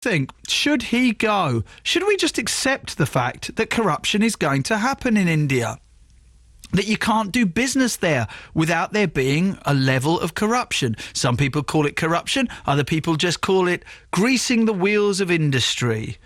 think, should he go? Should we just accept the fact that corruption is going to happen in India? That you can't do business there without there being a level of corruption. Some people call it corruption, other people just call it greasing the wheels of industry.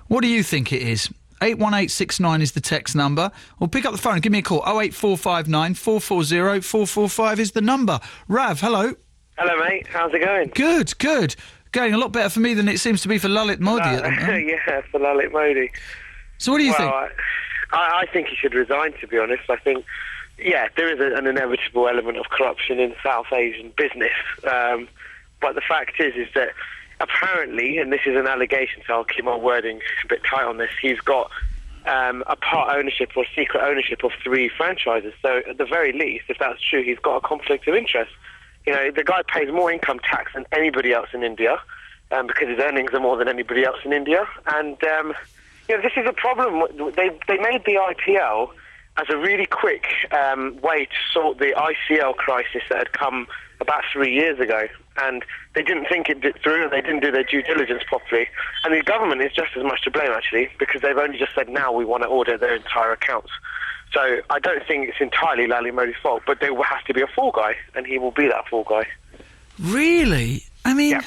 What do you think it is? 81869 is the text number. Or pick up the phone and give me a call. 08459 440 445 is the number. Rav, hello. Hello, mate. How's it going? Good, good. Going a lot better for me than it seems to be for Lalit Modi at the moment. Yeah, for Lalit Modi. So what do you think? I think he should resign, to be honest. I think, yeah, there is an inevitable element of corruption in South Asian business. But the fact is that apparently, and this is an allegation, so I'll keep my wording a bit tight on this, he's got a part ownership or secret ownership of 3 franchises. So at the very least, if that's true, he's got a conflict of interest. You know, the guy pays more income tax than anybody else in India because his earnings are more than anybody else in India. And, you know, this is a problem. They made the IPL as a really quick way to sort the ICL crisis that had come about 3 years ago. And they didn't think it through, and they didn't do their due diligence properly. And the government is just as much to blame, actually, because they've only just said now we want to audit their entire accounts. So I don't think it's entirely Lalit Modi's fault, but there will have to be a fall guy, and he will be that fall guy. Really? I mean... Yeah.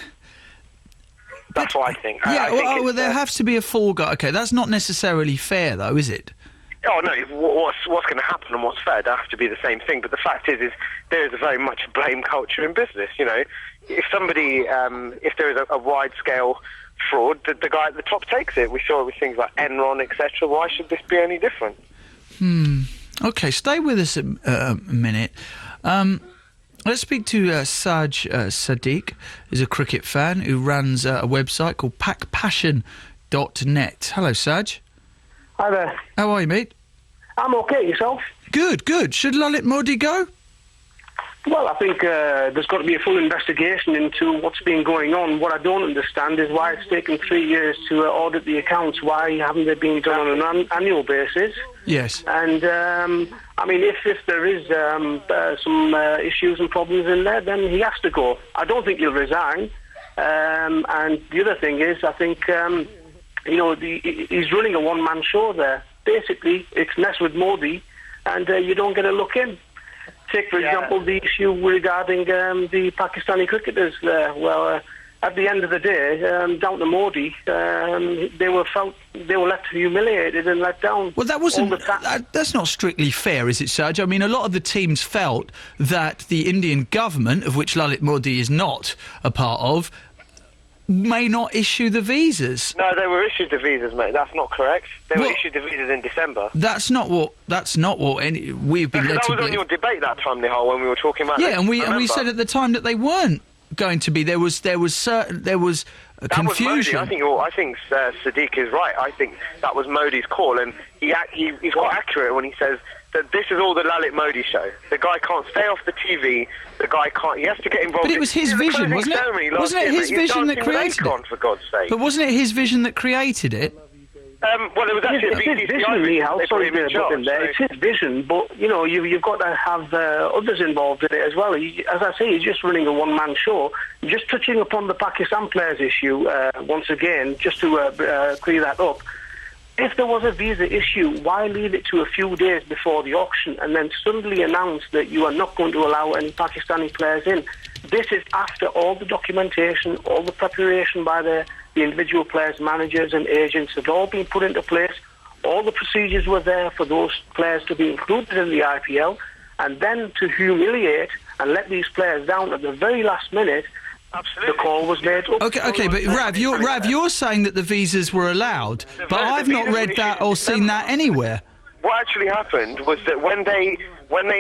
That's what I think. Yeah, there has to be a fall guy. OK, that's not necessarily fair, though, is it? Oh, no, what's going to happen and what's fair, they have to be the same thing. But the fact is there is a very much a blame culture in business, you know. If somebody, if there is a wide-scale fraud, the guy at the top takes it. We saw it with things like Enron, etc. Why should this be any different? OK, stay with us a minute. Let's speak to Saj Sadiq, who's a cricket fan who runs a website called packpassion.net. Hello, Saj. Hi there. How are you, mate? I'm okay, yourself? Good, good. Should Lalit Modi go? Well, I think there's got to be a full investigation into what's been going on. What I don't understand is why it's taken 3 years to audit the accounts. Why haven't they been done on an annual basis? Yes. And, I mean, if there is some issues and problems in there, then he has to go. I don't think he'll resign. And the other thing is, I think, you know, he's running a one-man show there. Basically, it's mess with Modi, and you don't get a look in. Take, for example, the issue regarding the Pakistani cricketers there. Well, at the end of the day, down to Modi, they were left humiliated and let down. Well, that wasn't. That's not strictly fair, is it, Saj? I mean, a lot of the teams felt that the Indian government, of which Lalit Modi is not a part of, may not issue the visas. No, they were issued the visas, mate. That's not correct. They were issued the visas in December. That's not what we've been led to believe. That was on your debate that time, Nihal, when we were talking about. Yeah, and we said at the time that they weren't going to be. There was confusion. That was Modi. I think Sadiq is right. I think that was Modi's call, and he's quite accurate when he says that this is all the Lalit Modi show. The guy can't stay off the TV. The guy can't. He has to get involved. But it was his vision, wasn't it? Wasn't it his vision that created it? For God's sake. But wasn't it his vision that created it? Well, it was actually it's his vision, Nihal. Sorry to put him there. It's his vision, but you know, you've got to have others involved in it as well. As I say, he's just running a one-man show. Just touching upon the Pakistan players issue once again, just to clear that up. If there was a visa issue, why leave it to a few days before the auction and then suddenly announce that you are not going to allow any Pakistani players in? This is after all the documentation, all the preparation by the individual players, managers and agents had all been put into place. All the procedures were there for those players to be included in the IPL, and then to humiliate and let these players down at the very last minute. Absolutely. The call was made up. Okay, but Rav, you're saying that the visas were allowed, but I've not read that or seen that anywhere. What actually happened was that when they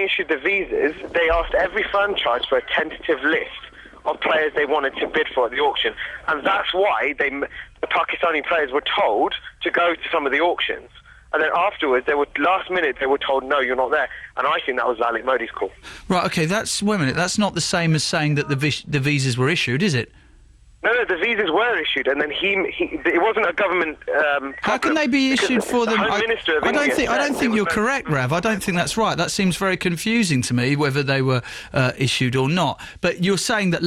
issued the visas, they asked every franchise for a tentative list of players they wanted to bid for at the auction, and that's why the Pakistani players were told to go to some of the auctions. And then afterwards, last minute, they were told, no, you're not there. And I think that was Lalit Modi's call. Right, OK, wait a minute, that's not the same as saying that the visas were issued, is it? No, the visas were issued, and then it wasn't a government. How can they be issued for them? I don't think you're correct, Rav. I don't think that's right. That seems very confusing to me, whether they were issued or not. But you're saying that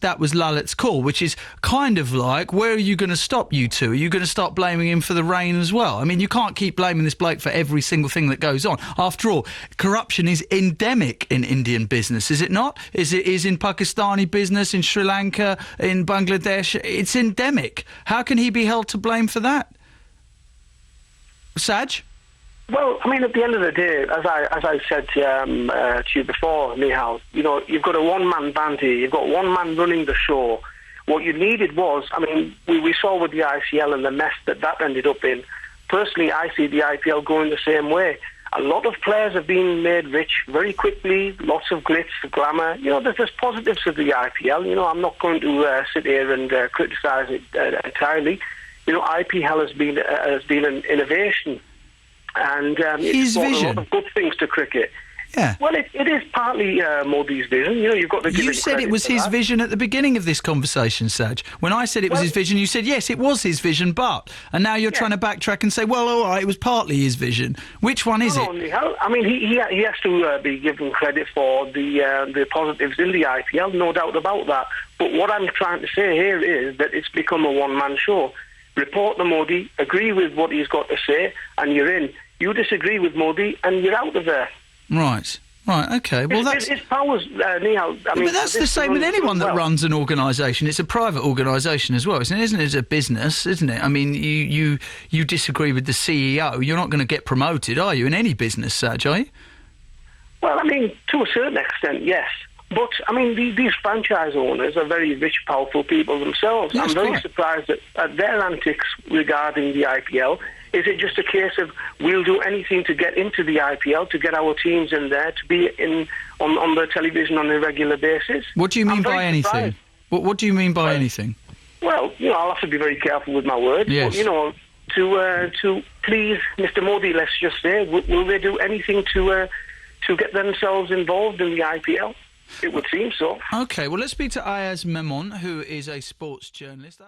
that was Lalit's call, which is kind of like, where are you going to stop, you two? Are you going to start blaming him for the rain as well? I mean, you can't keep blaming this bloke for every single thing that goes on. After all, corruption is endemic in Indian business, is it not? Is in Pakistani business, in Sri Lanka, in Bangladesh? It's endemic. How can he be held to blame for that? Saj? Well, I mean, at the end of the day, as I said to you before, Nihal, you've got a one-man band here. You've got one man running the show. What you needed was, I mean, we saw with the ICL and the mess that ended up in. Personally, I see the IPL going the same way. A lot of players have been made rich very quickly, lots of glitz, glamour. There's positives of the IPL. I'm not going to sit here and criticise it entirely. IPL has been an innovation, and it's brought a lot of good things to cricket. Yeah. Well, it is partly Modi's vision. You've got to give You said it was his vision at the beginning of this conversation, Saj. When I said it was his vision, you said, yes, it was his vision, but... And now you're trying to backtrack and say, well, all right, it was partly his vision. Which one is it? I mean, he has to be given credit for the positives in the IPL, no doubt about that. But what I'm trying to say here is that it's become a one-man show. Report to Modi, agree with what he's got to say, and you're in. You disagree with Modi, and you're out of there. Right, okay. Well, that's... It's powers, Nihal. But that's the same with anyone that runs an organisation. It's a private organisation as well, isn't it? It's a business, isn't it? I mean, you disagree with the CEO, you're not going to get promoted, are you, in any business, Saj, are you? Well, I mean, to a certain extent, yes. But, I mean, these franchise owners are very rich, powerful people themselves. I'm very surprised at their antics regarding the IPL. Is it just a case of we'll do anything to get into the IPL, to get our teams in there, to be on the television on a regular basis? What do you mean by anything? What do you mean by anything? Well, I'll have to be very careful with my words. Yes. But, to please Mr. Modi, let's just say, will they do anything to get themselves involved in the IPL? It would seem so. Okay, well, let's speak to Ayaz Memon, who is a sports journalist.